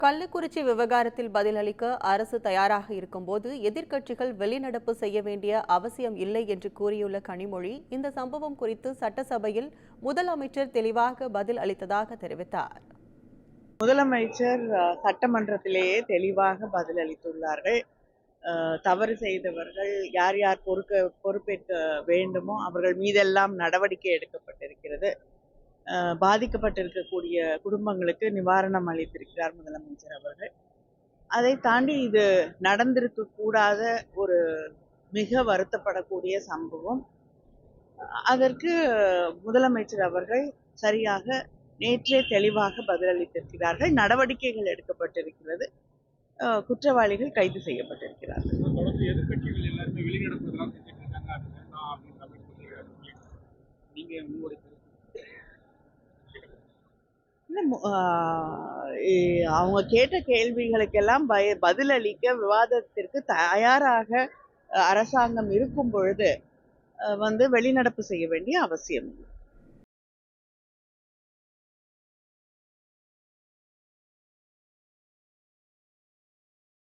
கள்ளக்குறிச்சி விவகாரத்தில் பதிலளிக்க அரசு தயாராக இருக்கும்போது எதிர்க்கட்சிகள் வெளிநடப்பு செய்ய வேண்டிய அவசியம் இல்லை என்று கூறியுள்ள கனிமொழி, இந்த சம்பவம் குறித்து சட்டசபையில் முதலமைச்சர் தெளிவாக பதில் அளித்ததாக தெரிவித்தார். முதலமைச்சர் சட்டமன்றத்திலேயே தெளிவாக பதில் அளித்துள்ளார்கள். தவறு செய்தவர்கள் யார் யார் பொறுப்பேற்க வேண்டுமோ அவர்கள் மீதெல்லாம் நடவடிக்கை எடுக்கப்பட்டிருக்கிறது. பாதிக்கப்பட்டிருக்கக்கூடிய குடும்பங்களுக்கு நிவாரணம் அளித்திருக்கிறார் முதலமைச்சர் அவர்கள். அதை தாண்டி இது நடந்திருக்க கூடாத ஒரு மிக வருத்தப்படக்கூடிய சம்பவம். அதற்கு முதலமைச்சர் அவர்கள் சரியாக நேற்றே தெளிவாக பதிலளித்திருக்கிறார்கள். நடவடிக்கைகள் எடுக்கப்பட்டிருக்கிறது. குற்றவாளிகள் கைது செய்யப்பட்டிருக்கிறார்கள். தொடர்ந்து எதிர்க்கட்சிகள் எல்லாருமே வெளிநடப்புதெல்லாம் செஞ்சுட்டு இருக்காங்க. அது வேண்டாம் அப்படின்ற மாதிரி சொல்லியிருக்காங்க. நீங்க உங்களுடைய அவங்க கேட்ட கேள்விகளுக்கெல்லாம் பதிலளிக்க விவாதத்திற்கு தயாராக அரசாங்கம் இருக்கும் பொழுது வெளிநடப்பு செய்ய வேண்டிய அவசியம் இல்லை.